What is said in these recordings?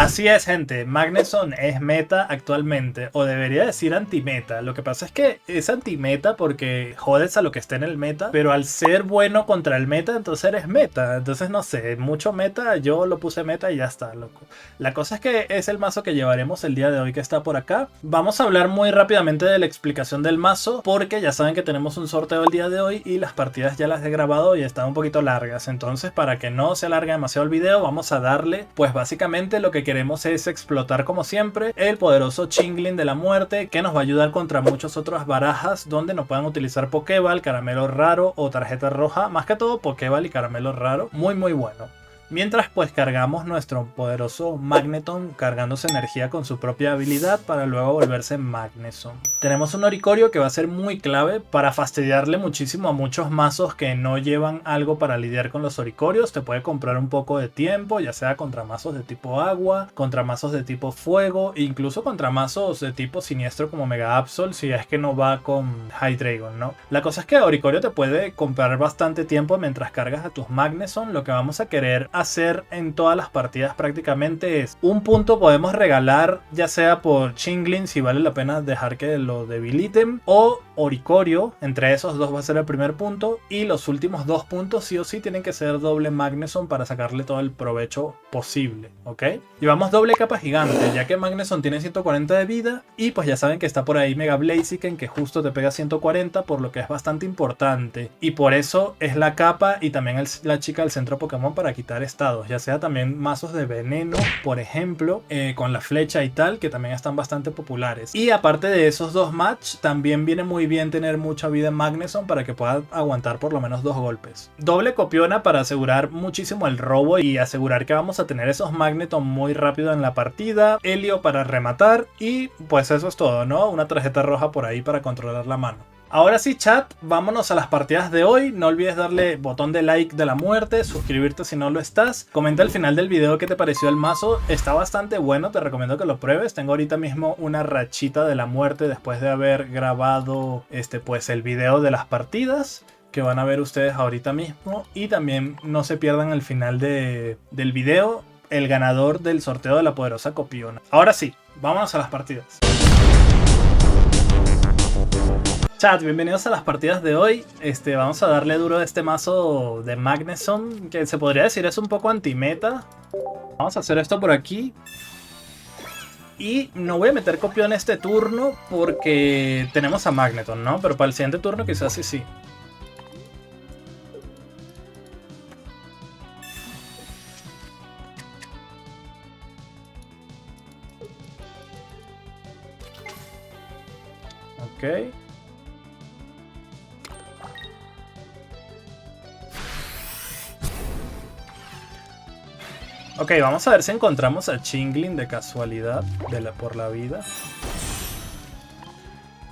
Así es, gente, Magneson es meta actualmente, o debería decir antimeta. Lo que pasa es que es antimeta porque jodes a lo que esté en el meta, pero al ser bueno contra el meta, entonces eres meta. Entonces no sé, mucho meta, yo lo puse meta y ya está, loco. La cosa es que es el mazo que llevaremos el día de hoy que está por acá. Vamos a hablar muy rápidamente de la explicación del mazo, porque ya saben que tenemos un sorteo el día de hoy y las partidas ya las he grabado y están un poquito largas. Entonces, para que no se alargue demasiado el video, vamos a darle, pues básicamente lo que queremos es explotar como siempre el poderoso Chingling de la muerte, que nos va a ayudar contra muchas otras barajas donde no puedan utilizar Pokéball, Caramelo Raro o tarjeta roja. Más que todo Pokéball y Caramelo Raro, muy bueno. Mientras pues cargamos nuestro poderoso Magneton cargándose energía con su propia habilidad para luego volverse Magneson. Tenemos un Oricorio que va a ser muy clave para fastidiarle muchísimo a muchos mazos que no llevan algo para lidiar con los Oricorios. Te puede comprar un poco de tiempo, ya sea contra mazos de tipo agua, contra mazos de tipo fuego, e incluso contra mazos de tipo siniestro como Mega Absol, si es que no va con Hydreigon, ¿no? La cosa es que Oricorio te puede comprar bastante tiempo mientras cargas a tus Magneson. Lo que vamos a querer hacer en todas las partidas prácticamente es un punto podemos regalar, ya sea por Chingling si vale la pena dejar que lo debiliten, o Oricorio. Entre esos dos va a ser el primer punto, y los últimos dos puntos sí o sí tienen que ser doble Magneson para sacarle todo el provecho posible, ¿ok? Llevamos doble capa gigante, ya que Magneson tiene 140 de vida, y pues ya saben que está por ahí Mega Blaziken, que justo te pega 140, por lo que es bastante importante, y por eso es la capa y también la chica del centro Pokémon para quitar estados, ya sea también mazos de veneno, por ejemplo, con la flecha y tal, que también están bastante populares. Y aparte de esos dos match, también viene muy bien tener mucha vida en Magneson para que pueda aguantar por lo menos 2 golpes. Doble copiona para asegurar muchísimo el robo y asegurar que vamos a tener esos Magneton muy rápido en la partida. Helio para rematar, y pues eso es todo, ¿no? Una tarjeta roja por ahí para controlar la mano. Ahora sí, chat, vámonos a las partidas de hoy. No olvides darle botón de like de la muerte, suscribirte si no lo estás. Comenta al final del video qué te pareció el mazo. Está bastante bueno, te recomiendo que lo pruebes. Tengo ahorita mismo una rachita de la muerte después de haber grabado pues el video de las partidas, que van a ver ustedes ahorita mismo. Y también no se pierdan el final del video, el ganador del sorteo de la poderosa copiona. Ahora sí, vámonos a las partidas. Chat, bienvenidos a las partidas de hoy. Vamos a darle duro a este mazo de Magneson, que se podría decir es un poco anti-meta. Vamos a hacer esto por aquí. Y no voy a meter copión este turno porque tenemos a Magneton, ¿no? Pero para el siguiente turno quizás sí. Ok. Ok, vamos a ver si encontramos a Chingling de casualidad por la vida.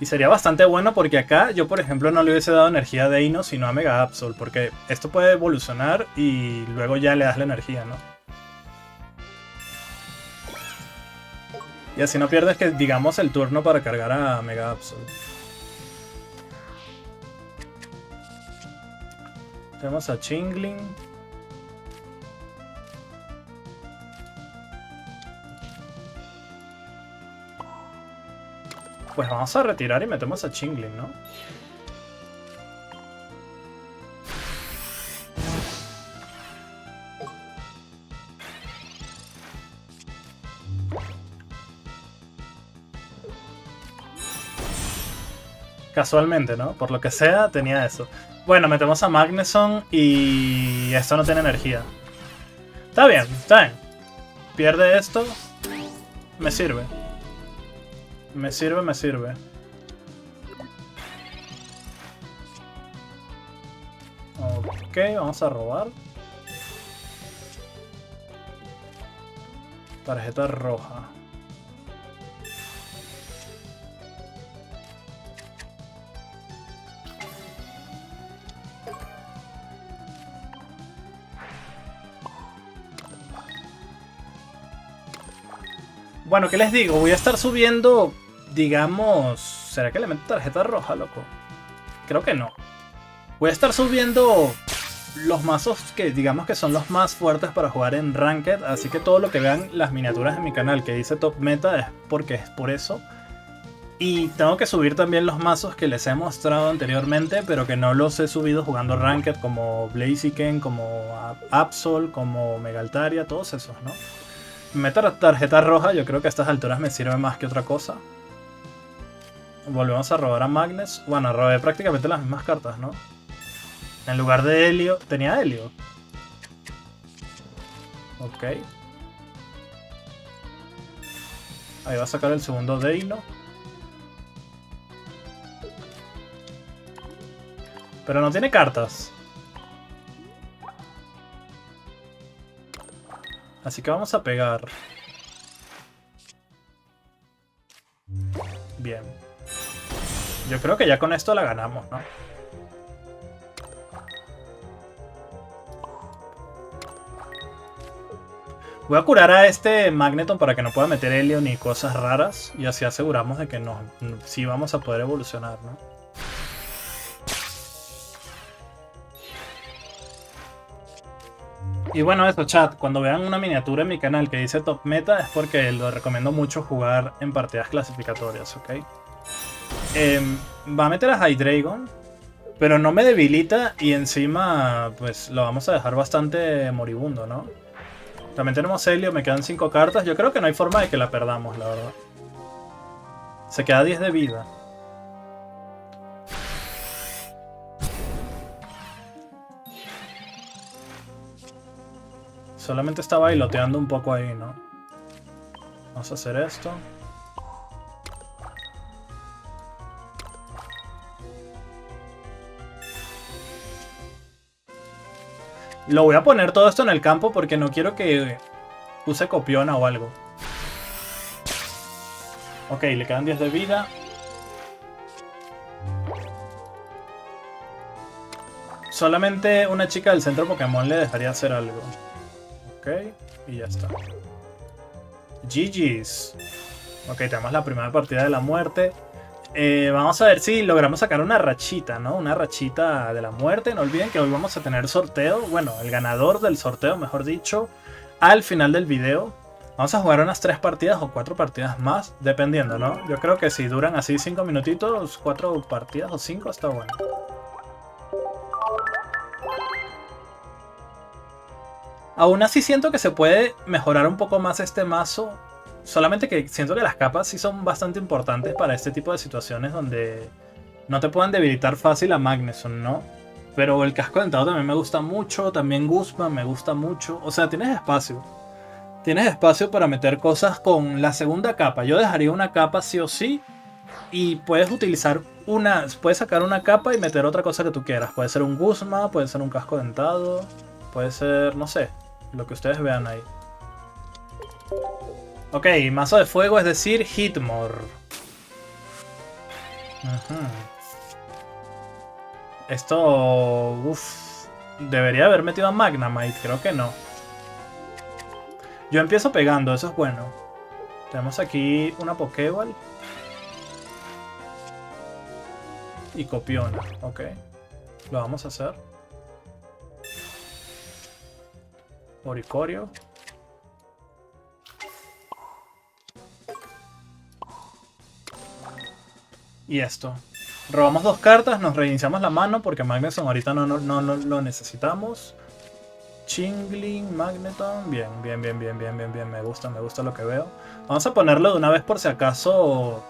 Y sería bastante bueno porque acá yo, por ejemplo, no le hubiese dado energía a Deino sino a Mega Absol, porque esto puede evolucionar y luego ya le das la energía, ¿no? Y así no pierdes, que digamos, el turno para cargar a Mega Absol. Tenemos a Chingling. Pues vamos a retirar y metemos a Chingling, ¿no? Casualmente, ¿no? Por lo que sea, tenía eso. Bueno, metemos a Magneson y esto no tiene energía. Está bien, está bien. Pierde esto. Me sirve. Me sirve. Ok, vamos a robar. Tarjeta roja. Bueno, ¿qué les digo? Voy a estar subiendo, digamos... ¿Será que le meto tarjeta roja, loco? Creo que no. Voy a estar subiendo los mazos que digamos que son los más fuertes para jugar en Ranked, así que todo lo que vean las miniaturas en mi canal que dice Top Meta es porque es por eso. Y tengo que subir también los mazos que les he mostrado anteriormente, pero que no los he subido jugando Ranked, como Blaziken, como Absol, como Megaltaria, todos esos, ¿no? Meta tarjeta roja, yo creo que a estas alturas me sirve más que otra cosa. Volvemos a robar a Magnus. Bueno, robé prácticamente las mismas cartas, ¿no? En lugar de Helio, tenía Helio. Ok. Ahí va a sacar el segundo Deino. Pero no tiene cartas. Así que vamos a pegar. Bien. Yo creo que ya con esto la ganamos, ¿no? Voy a curar a este Magneton para que no pueda meter Helio ni cosas raras. Y así aseguramos de que sí vamos a poder evolucionar, ¿no? Y bueno, eso, chat, cuando vean una miniatura en mi canal que dice Top Meta es porque lo recomiendo mucho jugar en partidas clasificatorias, ¿ok? Va a meter a Hydreigon, pero no me debilita y encima pues lo vamos a dejar bastante moribundo, ¿no? También tenemos Helio, me quedan 5 cartas, yo creo que no hay forma de que la perdamos, la verdad. Se queda 10 de vida. Solamente está bailoteando un poco ahí, ¿no? Vamos a hacer esto. Lo voy a poner todo esto en el campo porque no quiero que use copiona o algo. Ok, le quedan 10 de vida. Solamente una chica del centro Pokémon le dejaría hacer algo. Ok, y ya está. GG's. Ok, tenemos la primera partida de la muerte. Vamos a ver si logramos sacar una rachita, ¿no? Una rachita de la muerte. No olviden que hoy vamos a tener sorteo. Bueno, el ganador del sorteo, mejor dicho, al final del video. Vamos a jugar unas 3 partidas o 4 partidas más, dependiendo, ¿no? Yo creo que si duran así 5 minutitos, 4 partidas o 5 está bueno. Aún así siento que se puede mejorar un poco más este mazo. Solamente que siento que las capas sí son bastante importantes para este tipo de situaciones donde no te puedan debilitar fácil a Magneson, ¿no? Pero el casco dentado también me gusta mucho, también Guzma me gusta mucho. O sea, tienes espacio. Tienes espacio para meter cosas con la segunda capa. Yo dejaría una capa sí o sí. Y puedes utilizar puedes sacar una capa y meter otra cosa que tú quieras. Puede ser un Guzma, puede ser un casco dentado, puede ser, no sé, lo que ustedes vean ahí. Ok, mazo de fuego, es decir, Hitmore. Esto... Uff. Debería haber metido a Magnemite, creo que no. Yo empiezo pegando, eso es bueno. Tenemos aquí una Pokéball. Y Copiona, ok. Lo vamos a hacer. Oricorio. Y esto. Robamos 2 cartas, nos reiniciamos la mano porque Magneton ahorita no lo necesitamos. Chingling, Magneton. Bien. Me gusta lo que veo. Vamos a ponerlo de una vez por si acaso.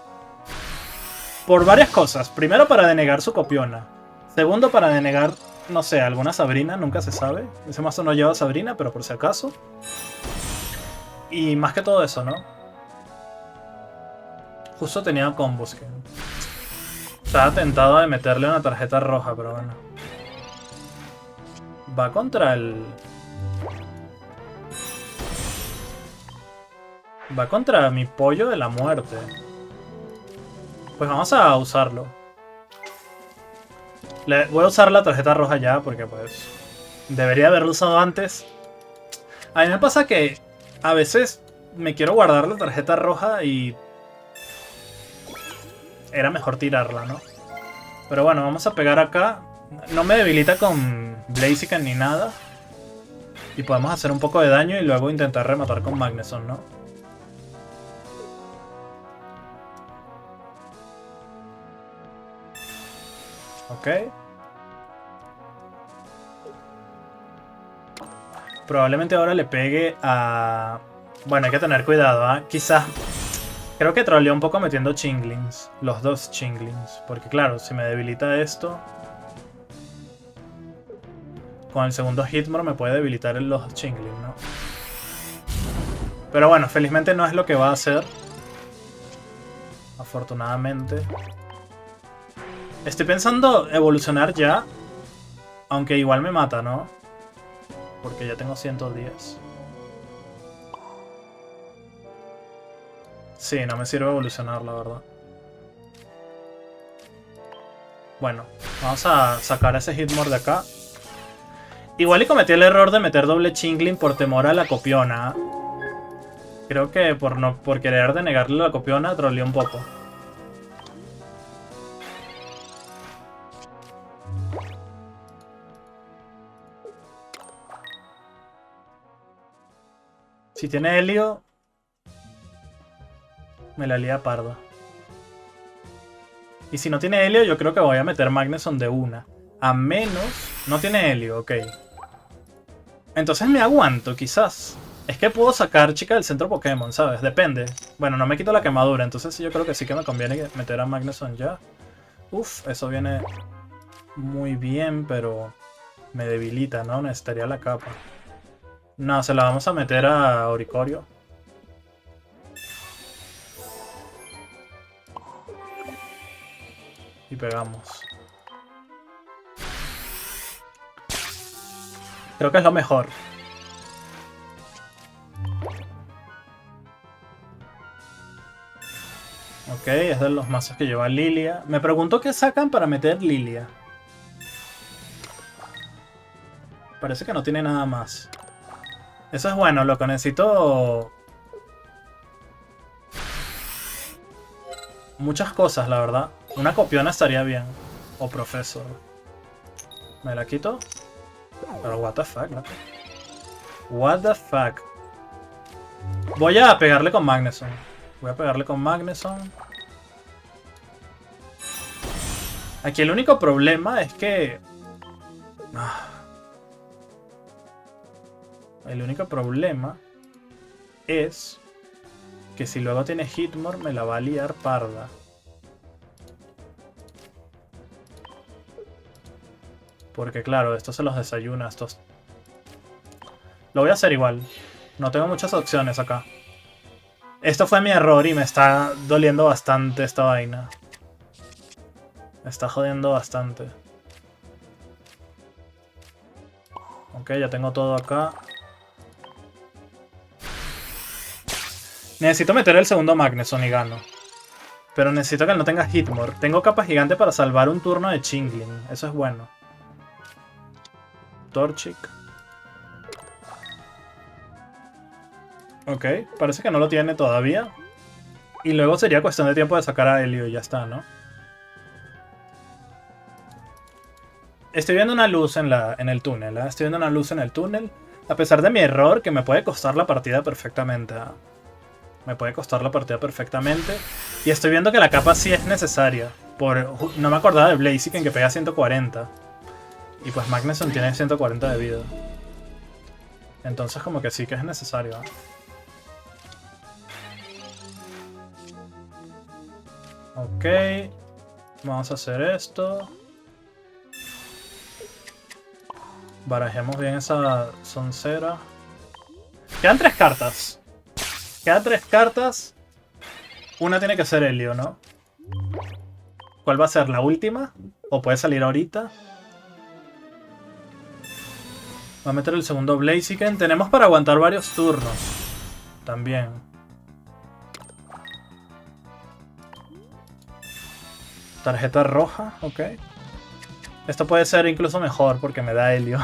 Por varias cosas. Primero para denegar su Copiona. Segundo para denegar, no sé, alguna Sabrina, nunca se sabe. Ese mazo no lleva Sabrina, pero por si acaso. Y más que todo eso, ¿no? Justo tenía combos que... Estaba tentado de meterle una tarjeta roja, pero bueno. Va contra el... Va contra mi pollo de la muerte. Pues vamos a usarlo. Voy a usar la tarjeta roja ya porque pues... Debería haberlo usado antes. A mí me pasa que a veces me quiero guardar la tarjeta roja y... Era mejor tirarla, ¿no? Pero bueno, vamos a pegar acá. No me debilita con Blaziken ni nada. Y podemos hacer un poco de daño y luego intentar rematar con Magneson, ¿no? Ok. Probablemente ahora le pegue a... Bueno, hay que tener cuidado, ¿ah? Quizás... Creo que troleó un poco metiendo Chinglings. Los dos Chinglings. Porque claro, si me debilita esto... Con el segundo Hitmore me puede debilitar los Chinglings, ¿no? Pero bueno, felizmente no es lo que va a hacer. Afortunadamente. Estoy pensando evolucionar ya. Aunque igual me mata, ¿no? Porque ya tengo 110. Sí, no me sirve evolucionar, la verdad. Bueno, vamos a sacar ese Hitmore de acá. Igual y cometí el error de meter doble Chingling por temor a la copiona. Creo que por querer denegarle la copiona troleé un poco. Si tiene Helio, me la lía parda. Y si no tiene Helio, yo creo que voy a meter Magneson de una. A menos... No tiene Helio, ok. Entonces me aguanto, quizás. Es que puedo sacar chica del centro Pokémon, ¿sabes? Depende. Bueno, no me quito la quemadura, entonces yo creo que sí que me conviene meter a Magneson ya. Uf, eso viene muy bien, pero me debilita, ¿no? Necesitaría la capa. No, se la vamos a meter a Oricorio. Y pegamos. Creo que es lo mejor. Ok, es de los mazos que lleva Lilia. Me pregunto qué sacan para meter Lilia. Parece que no tiene nada más. Eso es bueno, loco. Necesito... muchas cosas, la verdad. Una copiona estaría bien. O Profesor. ¿Me la quito? Pero what the fuck, loco. What the fuck. Voy a pegarle con Magneson. Voy a pegarle con Magneson. Aquí el único problema es que... El único problema es que si luego tiene Hitmore me la va a liar parda. Porque claro, esto se los desayuna. Estos... Lo voy a hacer igual. No tengo muchas opciones acá. Esto fue mi error y me está doliendo bastante esta vaina. Me está jodiendo bastante. Ok, ya tengo todo acá. Necesito meter el segundo Magneson y gano. Pero necesito que él no tenga Hitmore. Tengo capa gigante para salvar un turno de Chingling. Eso es bueno. Torchic. Ok, parece que no lo tiene todavía. Y luego sería cuestión de tiempo de sacar a Helio y ya está, ¿no? Estoy viendo una luz en el túnel, ¿eh? Estoy viendo una luz en el túnel. A pesar de mi error, que me puede costar la partida perfectamente, ¿eh? Me puede costar la partida perfectamente. Y estoy viendo que la capa sí es necesaria. No me acordaba de Blaziken que pega 140. Y pues Magneson tiene 140 de vida. Entonces como que sí que es necesario, ¿eh? Ok. Vamos a hacer esto. Barajemos bien esa soncera. Quedan 3 cartas. Quedan 3 cartas. Una tiene que ser Helio, ¿no? ¿Cuál va a ser? ¿La última? ¿O puede salir ahorita? Va a meter el segundo Blaziken. Tenemos para aguantar varios turnos. También. Tarjeta roja, ok. Esto puede ser incluso mejor porque me da Helio.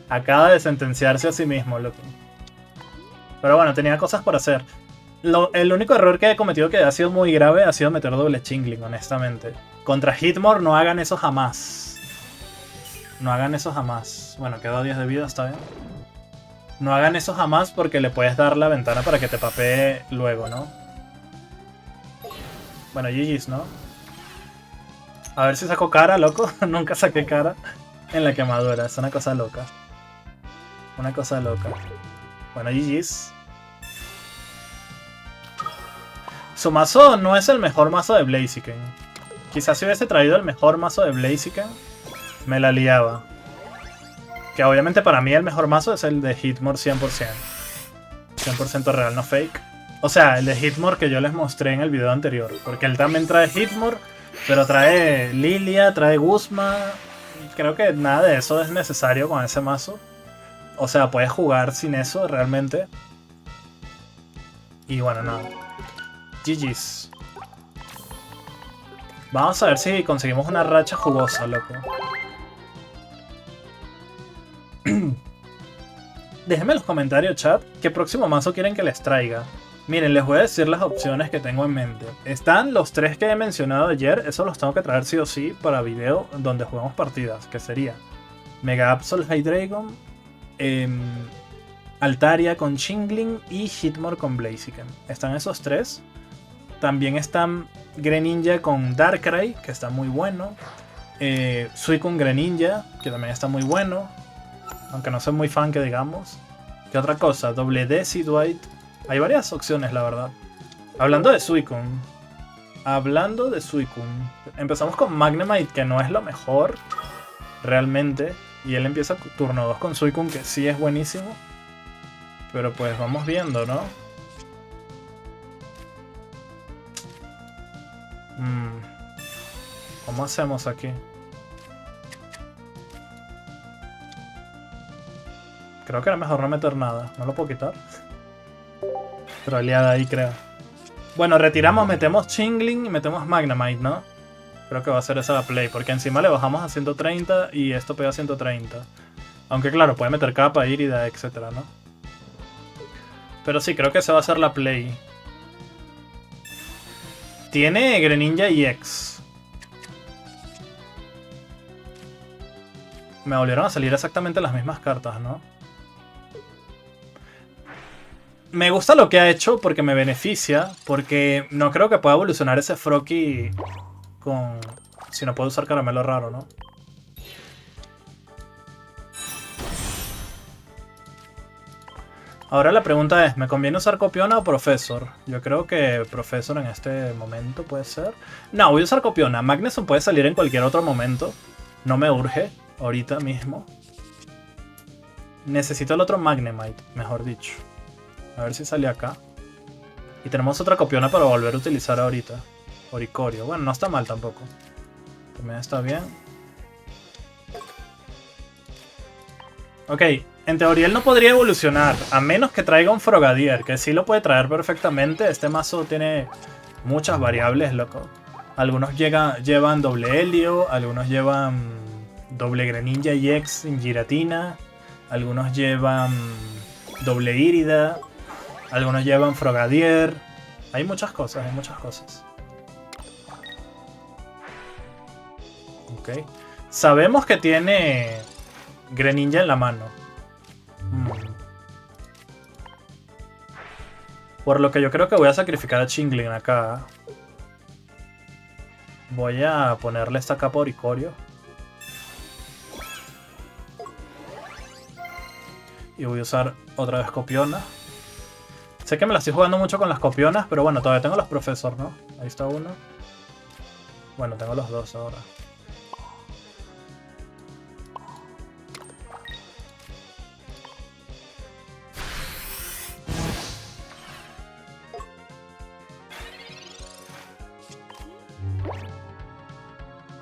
Acaba de sentenciarse a sí mismo, loco. Pero bueno, tenía cosas por hacer. El único error que he cometido que ha sido muy grave ha sido meter doble Chingling, honestamente. Contra Hitmore no hagan eso jamás. No hagan eso jamás. Bueno, quedó 10 de vida, está bien. No hagan eso jamás porque le puedes dar la ventana para que te papee luego, ¿no? Bueno, GG's, ¿no? A ver si saco cara, loco. Nunca saqué cara en la quemadura. Es una cosa loca. Una cosa loca. Bueno, GG's. Su mazo no es el mejor mazo de Blaziken. Quizás si hubiese traído el mejor mazo de Blaziken, me la liaba. Que obviamente para mí el mejor mazo es el de Hitmore 100%. 100% real, no fake. O sea, el de Hitmore que yo les mostré en el video anterior. Porque él también trae Hitmore, pero trae Lilia, trae Guzma. Creo que nada de eso es necesario con ese mazo. O sea, puedes jugar sin eso realmente. Y bueno, nada. GG's. Vamos a ver si conseguimos una racha jugosa, loco. Déjenme en los comentarios, chat, qué próximo mazo quieren que les traiga. Miren, les voy a decir las opciones que tengo en mente. Están los 3 que he mencionado ayer, esos los tengo que traer sí o sí para video donde juguemos partidas, que sería Mega Absol Hydreigon, Altaria con Chingling y Hitmore con Blaziken. Están esos 3. También están Greninja con Darkrai, que está muy bueno. Suicune Greninja, que también está muy bueno. Aunque no soy muy fan que digamos. ¿Qué otra cosa? Doble Decidueye. Hay varias opciones, la verdad. Hablando de Suicune. Empezamos con Magnemite, que no es lo mejor. Realmente. Y él empieza turno 2 con Suicune, que sí es buenísimo. Pero pues vamos viendo, ¿no? ¿Cómo hacemos aquí? Creo que era mejor no meter nada. ¿No lo puedo quitar? Troleada ahí, creo. Bueno, retiramos, metemos Chingling y metemos Magnemite, ¿no? Creo que va a ser esa la play, porque encima le bajamos a 130 y esto pega a 130. Aunque claro, puede meter capa, Irida, etcétera, ¿no? Pero sí, creo que esa va a ser la play. Tiene Greninja y X. Me volvieron a salir exactamente las mismas cartas, ¿no? Me gusta lo que ha hecho porque me beneficia. Porque no creo que pueda evolucionar ese Froakie con... Si no puedo usar caramelo raro, ¿no? Ahora la pregunta es, ¿me conviene usar Copiona o Professor? Yo creo que Professor en este momento puede ser. No, voy a usar Copiona. Magneson puede salir en cualquier otro momento. No me urge ahorita mismo. Necesito el otro Magnemite, mejor dicho. A ver si sale acá. Y tenemos otra Copiona para volver a utilizar ahorita. Oricorio. Bueno, no está mal tampoco. También está bien. Ok, en teoría él no podría evolucionar, a menos que traiga un Frogadier, que sí lo puede traer perfectamente. Este mazo tiene muchas variables, loco. Algunos llevan doble Helio, algunos llevan doble Greninja y X en Giratina, algunos llevan doble Irida, algunos llevan Frogadier. Hay muchas cosas, hay muchas cosas. Ok. Sabemos que tiene Greninja en la mano. Por lo que yo creo que voy a sacrificar a Chingling acá. Voy a ponerle esta capa Oricorio. Y voy a usar otra vez Copiona. Sé que me la estoy jugando mucho con las Copionas, pero bueno, todavía tengo los Professor, ¿no? Ahí está uno. Bueno, tengo los dos ahora.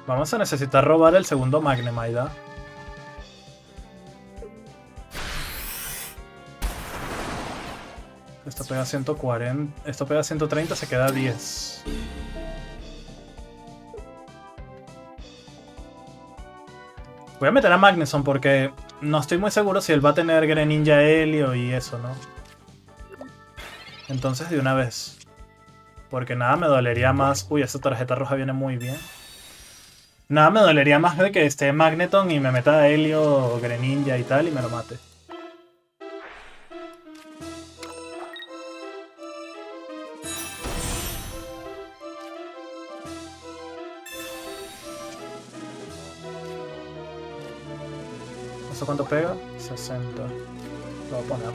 Vamos a necesitar robar el segundo Magnemite, ¿eh? Esto pega 140. Esto pega 130, se queda 10. Voy a meter a Magneson porque no estoy muy seguro si él va a tener Greninja Helio y eso, ¿no? Entonces de una vez. Porque nada me dolería más. Uy, esta tarjeta roja viene muy bien. Nada me dolería más de que esté Magneton y me meta Helio o Greninja y tal y me lo mate. ¿Eso cuánto pega? 60. Lo voy a poner.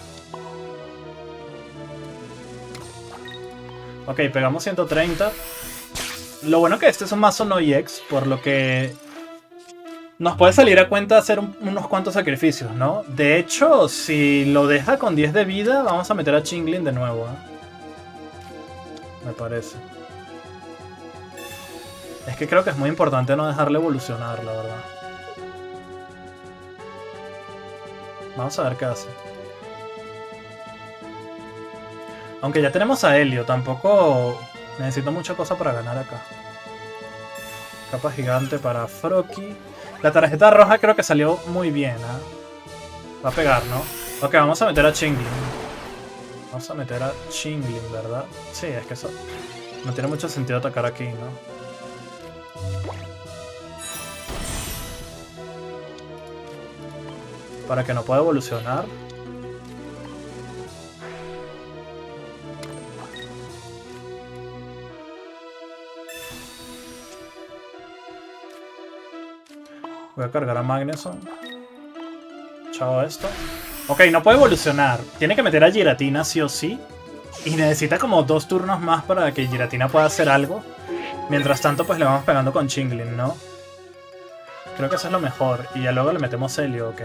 Ok, pegamos 130. Lo bueno que este es un mazo no EX, por lo que nos puede salir a cuenta hacer unos cuantos sacrificios, ¿no? De hecho, si lo deja con 10 de vida, vamos a meter a Chingling de nuevo, ¿eh? Me parece. Es que creo que es muy importante no dejarle evolucionar, la verdad. Vamos a ver qué hace. Aunque ya tenemos a Helio, tampoco necesito mucha cosa para ganar acá. Capa gigante para Froakie. La tarjeta roja creo que salió muy bien, ¿eh? Va a pegar, ¿no? Ok, vamos a meter a Chingling. Vamos a meter a Chingling, ¿verdad? Sí, es que eso no tiene mucho sentido atacar aquí, ¿no? Para que no pueda evolucionar. Voy a cargar a Magneson. Chao esto. Ok, no puede evolucionar. Tiene que meter a Giratina sí o sí. Y necesita como 2 turnos más para que Giratina pueda hacer algo. Mientras tanto, pues le vamos pegando con Chingling, ¿no? Creo que eso es lo mejor. Y ya luego le metemos Helio, ok.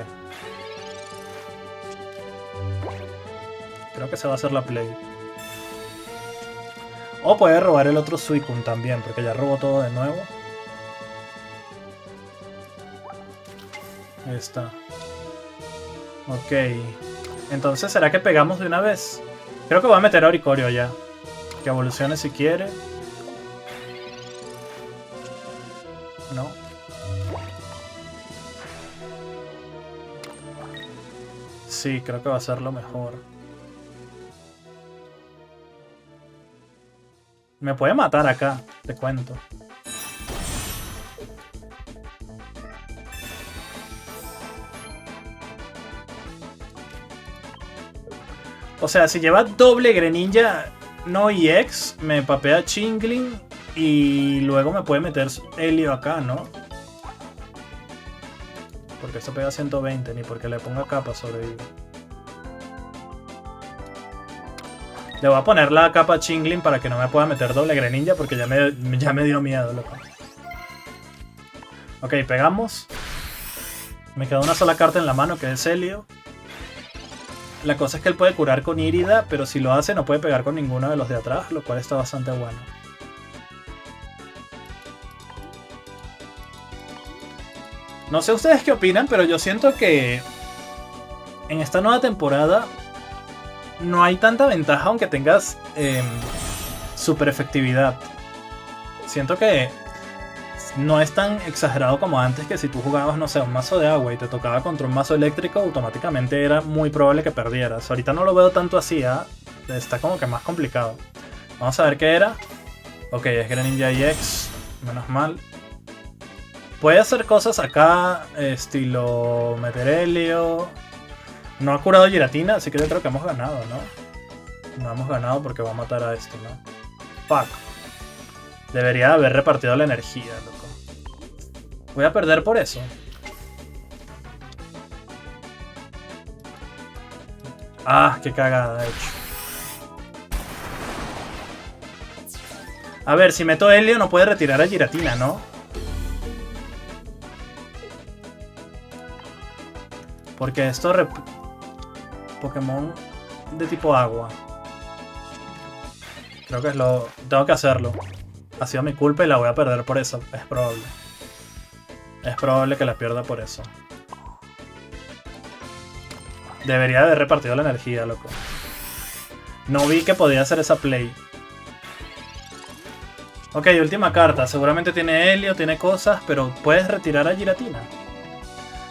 Creo que se va a hacer la play. O puede robar el otro Suicune también, porque ya robó todo de nuevo. Ahí está. Ok. Entonces, ¿será que pegamos de una vez? Creo que voy a meter a Oricorio ya. Que evolucione si quiere. No. Sí, creo que va a ser lo mejor. Me puede matar acá, te cuento. O sea, si lleva doble Greninja no EX, me papea Chingling y luego me puede meter Helio acá, ¿no? Porque esto pega 120, ni porque le ponga capa sobrevive. Le voy a poner la capa Chingling para que no me pueda meter doble Greninja porque ya me dio miedo, loco. Ok, pegamos. Me queda una sola carta en la mano que es Helio. La cosa es que él puede curar con Irida, pero si lo hace no puede pegar con ninguno de los de atrás, lo cual está bastante bueno. No sé ustedes qué opinan, pero yo siento que en esta nueva temporada no hay tanta ventaja aunque tengas super efectividad. Siento que no es tan exagerado como antes, que si tú jugabas, no sé, un mazo de agua y te tocaba contra un mazo eléctrico, automáticamente era muy probable que perdieras. Ahorita no lo veo tanto así, ¿eh? Está como que más complicado. Vamos a ver qué era. Ok, es Greninja EX, menos mal. Puede hacer cosas acá, estilo meter Helio. No ha curado Giratina, así que yo creo que hemos ganado, ¿no? No hemos ganado porque va a matar a esto, ¿no? Fuck. Debería haber repartido la energía, loco. Voy a perder por eso. Ah, qué cagada he hecho. A ver, si meto Helio no puede retirar a Giratina, ¿no? Porque esto... Pokémon de tipo agua. Creo que es lo... Tengo que hacerlo. Ha sido mi culpa y la voy a perder por eso. Es probable. Es probable que la pierda por eso. Debería haber repartido la energía, loco. No vi que podía hacer esa play. Ok, última carta. Seguramente tiene Helio, tiene cosas, pero puedes retirar a Giratina.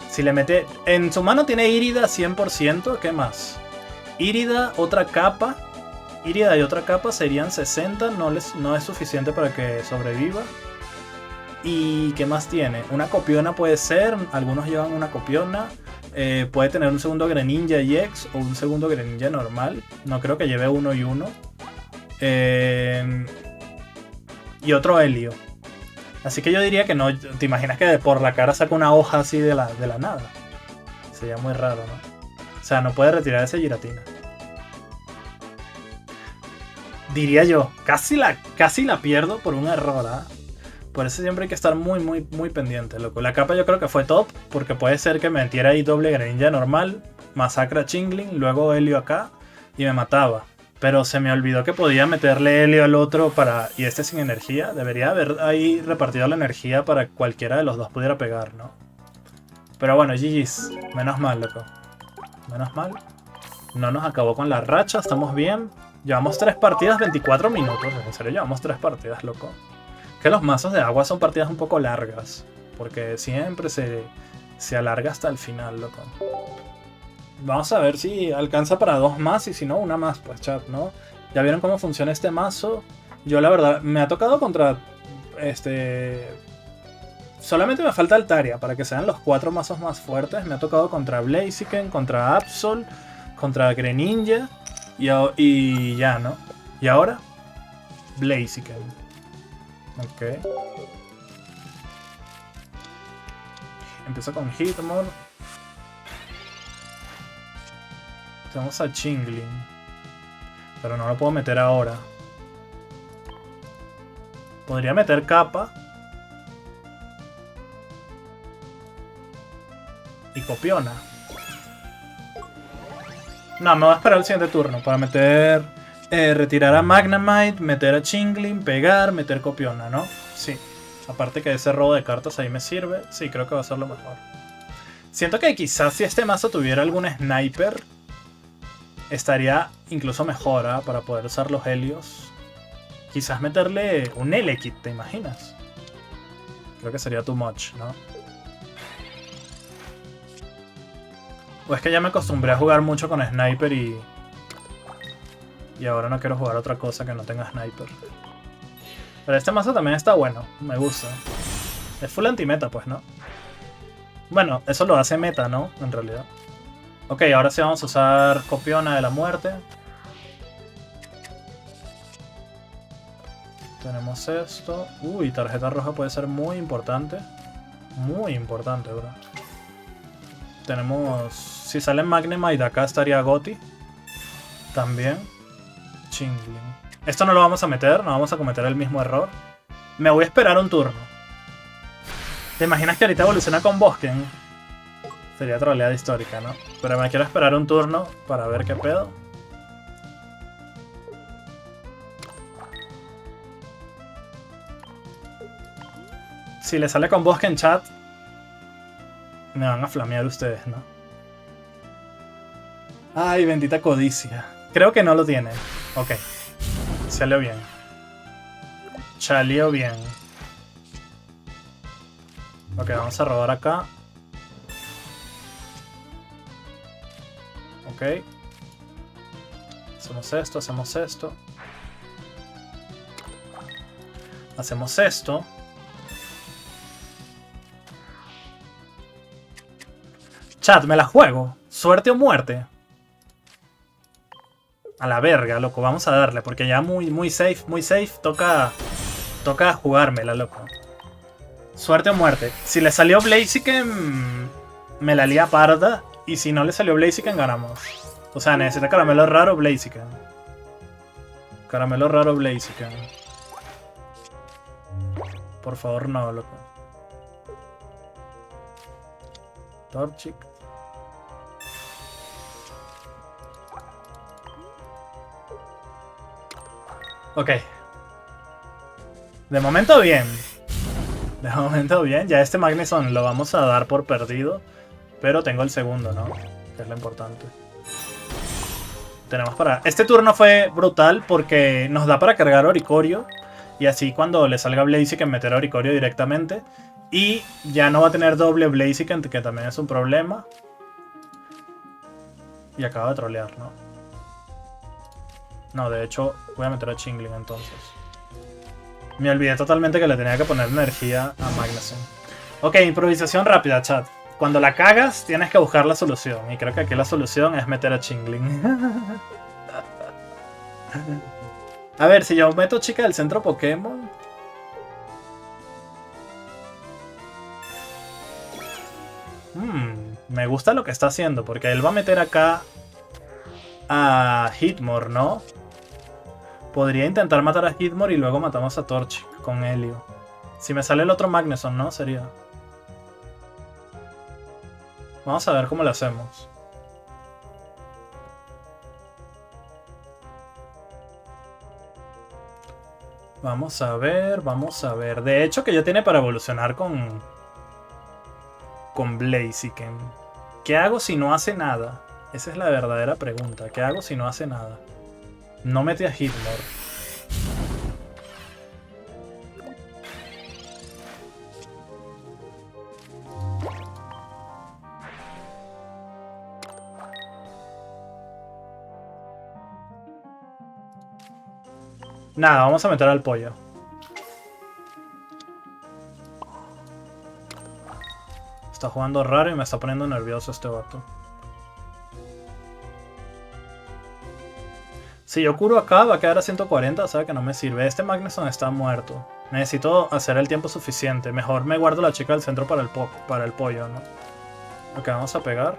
Si le mete... En su mano tiene Irida 100%. ¿Qué más? Irida, otra capa. Irida y otra capa serían 60. No es suficiente para que sobreviva. ¿Y qué más tiene? Una copiona puede ser, algunos llevan una copiona. Puede tener un segundo Greninja EX o un segundo Greninja normal. No creo que lleve uno y uno. Y otro Helio. Así que yo diría que no. ¿Te imaginas que por la cara saca una hoja así de la nada? Sería muy raro, ¿no? O sea, no puede retirar ese Giratina. Diría yo, casi la pierdo por un error, ¿ah? Por eso siempre hay que estar muy, muy, muy pendiente, loco. La capa yo creo que fue top, porque puede ser que me metiera ahí doble Greninja normal, masacra Chingling, luego Helio acá, y me mataba. Pero se me olvidó que podía meterle Helio al otro para... Y este sin energía. Debería haber ahí repartido la energía para que cualquiera de los dos pudiera pegar, ¿no? Pero bueno, GG's. Menos mal, loco. Menos mal. No nos acabó con la racha, estamos bien. Llevamos 3 partidas, 24 minutos. En serio, llevamos 3 partidas, loco. Que los mazos de agua son partidas un poco largas. Porque siempre se alarga hasta el final, loco. Vamos a ver si alcanza para 2 más y si no, una más, pues chat, ¿no? Ya vieron cómo funciona este mazo. Yo la verdad, me ha tocado contra... Solamente me falta Altaria para que sean los 4 mazos más fuertes. Me ha tocado contra Blaziken, contra Absol, contra Greninja y ya, ¿no? Y ahora, Blaziken. Ok. Empiezo con Hitmon. Tenemos a Chingling. Pero no lo puedo meter ahora. Podría meter capa. Y copiona. No, me voy a esperar el siguiente turno para meter... retirar a Magnemite, meter a Chingling, pegar, meter copiona, ¿no? Sí. Aparte que ese robo de cartas ahí me sirve. Sí, creo que va a ser lo mejor. Siento que quizás si este mazo tuviera algún sniper, estaría incluso mejor, ¿eh? Para poder usar los Helios. Quizás meterle un Elekid, ¿te imaginas? Creo que sería too much, ¿no? O es que ya me acostumbré a jugar mucho con Sniper y ahora no quiero jugar otra cosa que no tenga Sniper. Pero este mazo también está bueno, me gusta. Es full anti-meta, pues, ¿no? Bueno, eso lo hace meta, ¿no? En realidad. Ok, ahora sí vamos a usar Copiona de la Muerte. Tenemos esto. Uy, tarjeta roja puede ser muy importante. Muy importante, bro. Tenemos... Si sale Magnemite, acá estaría Goti. También. Chingling. Esto no lo vamos a meter, no vamos a cometer el mismo error. Me voy a esperar un turno. ¿Te imaginas que ahorita evoluciona con Bosken? Sería troleada histórica, ¿no? Pero me quiero esperar un turno para ver qué pedo. Si le sale con Bosken chat, me van a flamear ustedes, ¿no? Ay, bendita codicia. Creo que no lo tiene. Ok. Salió bien. Salió bien. Ok, vamos a robar acá. Ok. Hacemos esto, hacemos esto. Hacemos esto. Chat, me la juego. Suerte o muerte. A la verga, loco. Vamos a darle. Porque ya muy safe, muy safe. Toca jugármela, loco. Suerte o muerte. Si le salió Blaziken, me la lía parda. Y si no le salió Blaziken, ganamos. O sea, necesita caramelo raro Blaziken. Caramelo raro Blaziken. Por favor, no, loco. Torchic. Ok. De momento bien. De momento bien. Ya este Magnezone lo vamos a dar por perdido. Pero tengo el segundo, ¿no? Que es lo importante. Tenemos para... Este turno fue brutal porque nos da para cargar Oricorio. Y así cuando le salga Blaziken meter a Oricorio directamente. Y ya no va a tener doble Blaziken, que también es un problema. Y acaba de trolear, ¿no? No, de hecho voy a meter a Chingling entonces. Me olvidé totalmente que le tenía que poner energía a Magnuson. Ok, improvisación rápida, chat. Cuando la cagas, tienes que buscar la solución. Y creo que aquí la solución es meter a Chingling. A ver, si yo meto chica del centro Pokémon. Me gusta lo que está haciendo, porque él va a meter acá a Hitmore, ¿no? Podría intentar matar a Hitmore y luego matamos a Torchic con Helio. Si me sale el otro Magneson, ¿no? Sería... Vamos a ver cómo lo hacemos. Vamos a ver, vamos a ver. De hecho, que ya tiene para evolucionar con Blaziken. ¿Qué hago si no hace nada? Esa es la verdadera pregunta. ¿Qué hago si no hace nada? No mete a Hitmore. Nada, vamos a meter al pollo. Está jugando raro y me está poniendo nervioso este vato. Si yo curo acá, va a quedar a 140, o sea que no me sirve. Este Magneson está muerto. Necesito hacer el tiempo suficiente. Mejor me guardo la chica del centro para el pollo, ¿no? Ok, vamos a pegar.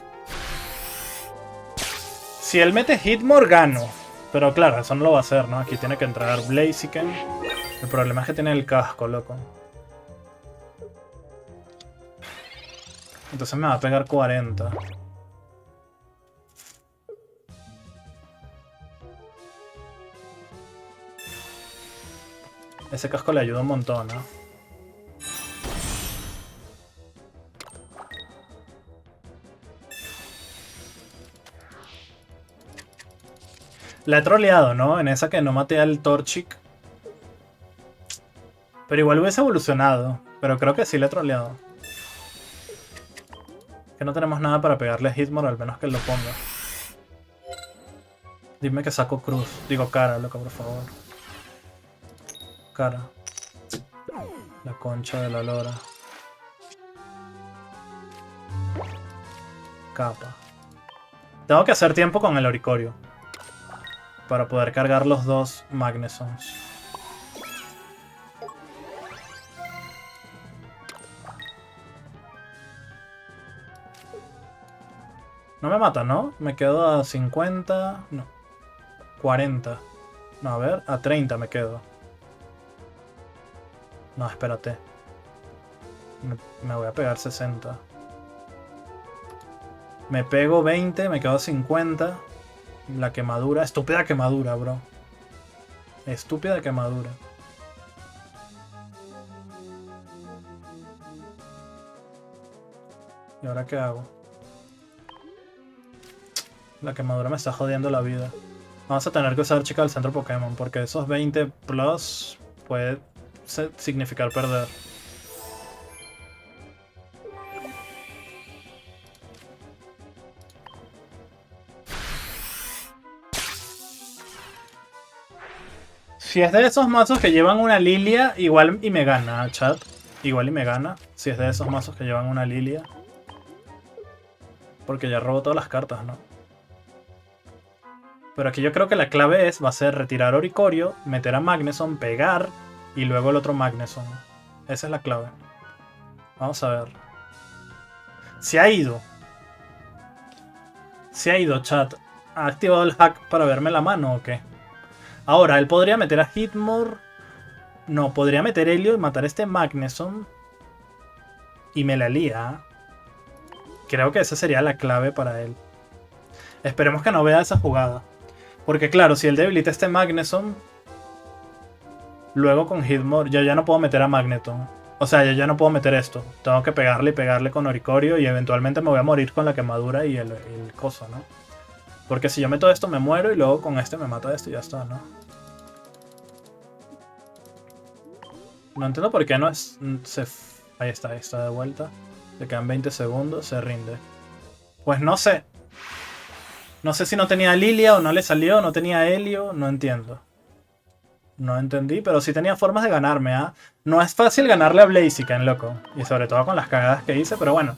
Si él mete Hitmore, gano. Pero claro, eso no lo va a hacer, ¿no? Aquí tiene que entrar Blaziken. El problema es que tiene el casco, loco. Entonces me va a pegar 40. Ese casco le ayuda un montón, ¿no? La he troleado, ¿no? En esa que no maté al Torchic. Pero igual hubiese evolucionado. Pero creo que sí le he troleado. Que no tenemos nada para pegarle a Hitmore, al menos que él lo ponga. Dime que saco cruz. Digo cara, loco, por favor. Cara. La concha de la lora. Capa. Tengo que hacer tiempo con el Oricorio. Para poder cargar los dos Magnesons. No me mata, ¿no? Me quedo a 50... No. 40. No, a ver, a 30 me quedo. No, espérate. Me voy a pegar 60. Me pego 20, me quedo a 50. La quemadura. Estúpida quemadura, bro. Estúpida quemadura. ¿Y ahora qué hago? La quemadura me está jodiendo la vida. Vamos a tener que usar chica del centro Pokémon, porque esos 20 plus puede significar perder. Si es de esos mazos que llevan una Lilia, igual y me gana, chat. Igual y me gana. Si es de esos mazos que llevan una Lilia. Porque ya robo todas las cartas, ¿no? Pero aquí yo creo que la clave va a ser retirar Oricorio, meter a Magneson, pegar y luego el otro Magneson. Esa es la clave. Vamos a ver. Se ha ido. Se ha ido, chat. ¿Ha activado el hack para verme la mano o qué? Ahora, él podría meter a Hitmore. No, podría meter Helio y matar a este Magneson. Y me la lía. Creo que esa sería la clave para él. Esperemos que no vea esa jugada. Porque claro, si él debilita este Magneson, luego con Hitmore yo ya no puedo meter a Magneton. O sea, yo ya no puedo meter esto. Tengo que pegarle y pegarle con Oricorio y eventualmente me voy a morir con la quemadura y el coso, ¿no? Porque si yo meto esto me muero y luego con este me mata esto y ya está, ¿no? No entiendo por qué no es... ahí está de vuelta. Le quedan 20 segundos, se rinde. Pues no sé. No sé si no tenía Lilia o no le salió, no tenía Helio, no entiendo. No entendí, pero sí tenía formas de ganarme, ¿ah? No es fácil ganarle a Blaziken, loco. Y sobre todo con las cagadas que hice, pero bueno.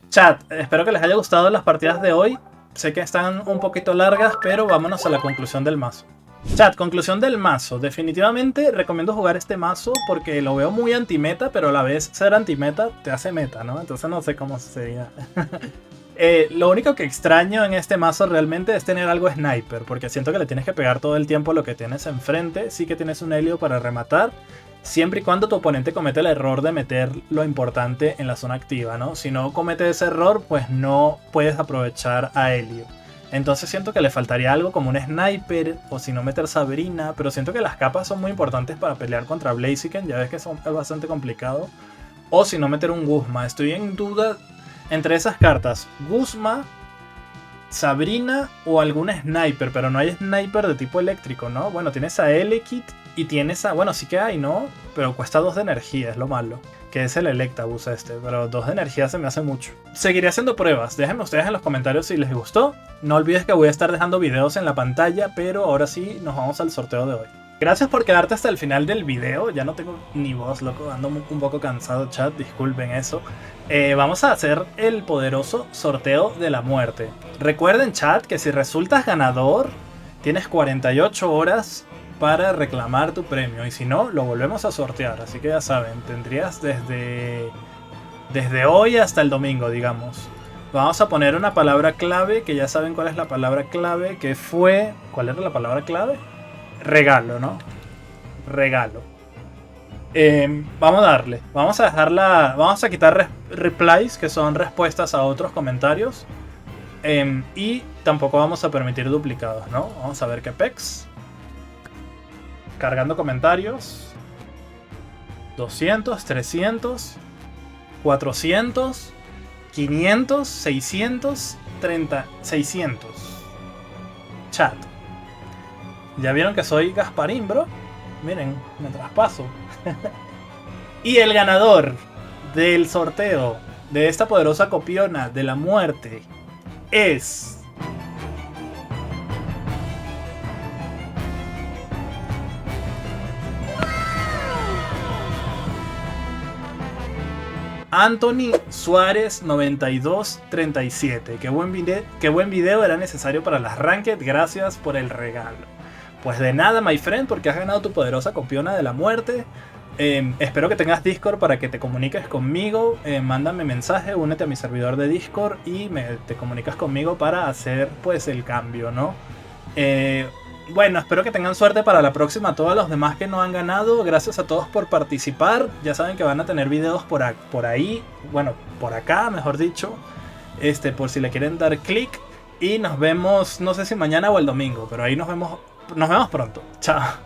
Chat, espero que les haya gustado las partidas de hoy. Sé que están un poquito largas, pero vámonos a la conclusión del mazo. Chat, conclusión del mazo. Definitivamente recomiendo jugar este mazo porque lo veo muy antimeta, pero a la vez ser antimeta te hace meta, ¿no? Entonces no sé cómo sería. Lo único que extraño en este mazo realmente es tener algo sniper, porque siento que le tienes que pegar todo el tiempo lo que tienes enfrente. Sí que tienes un Helio para rematar, siempre y cuando tu oponente comete el error de meter lo importante en la zona activa, ¿no? Si no comete ese error, pues no puedes aprovechar a Helio. Entonces siento que le faltaría algo como un sniper, o si no meter Sabrina, pero siento que las capas son muy importantes para pelear contra Blaziken, ya ves que es bastante complicado. O si no meter un Guzma, estoy en duda entre esas cartas, Guzma, Sabrina o algún sniper, pero no hay sniper de tipo eléctrico, ¿no? Bueno, tienes a Elekid y tienes a... Bueno, sí que hay, ¿no? Pero cuesta 2 de energía, es lo malo. Que es el Electabuzz este, pero 2 de energía se me hace mucho. Seguiré haciendo pruebas, déjenme ustedes en los comentarios si les gustó. No olvides que voy a estar dejando videos en la pantalla, pero ahora sí nos vamos al sorteo de hoy. Gracias por quedarte hasta el final del video. Ya no tengo ni voz, loco. Ando un poco cansado, chat. Disculpen eso. Vamos a hacer el poderoso sorteo de la muerte. Recuerden, chat, que si resultas ganador, tienes 48 horas para reclamar tu premio. Y si no, lo volvemos a sortear. Así que ya saben, tendrías desde hoy hasta el domingo, digamos. Vamos a poner una palabra clave, que ya saben cuál es la palabra clave, que fue... ¿Cuál era la palabra clave? Regalo, ¿no? Regalo. Vamos a darle. Vamos a dejarla. Vamos a quitar replies, que son respuestas a otros comentarios. Y tampoco vamos a permitir duplicados, ¿no? Vamos a ver qué pex. Cargando comentarios. 200, 300, 400, 500, 600, 600. Chat. Ya vieron que soy Gasparín, bro. Miren, me traspaso. Y el ganador del sorteo de esta poderosa copiona de la muerte es... Anthony Suárez 9237. Qué buen video era necesario para las Ranked. Gracias por el regalo. Pues de nada, my friend, porque has ganado tu poderosa copiona de la muerte. Espero que tengas Discord para que te comuniques conmigo. Mándame mensaje, únete a mi servidor de Discord y te comunicas conmigo para hacer pues el cambio, ¿no? Bueno, espero que tengan suerte para la próxima. A todos los demás que no han ganado, gracias a todos por participar. Ya saben que van a tener videos por ahí, bueno, por acá, mejor dicho. Por si le quieren dar clic. Y nos vemos, no sé si mañana o el domingo, pero ahí nos vemos pronto. Chao.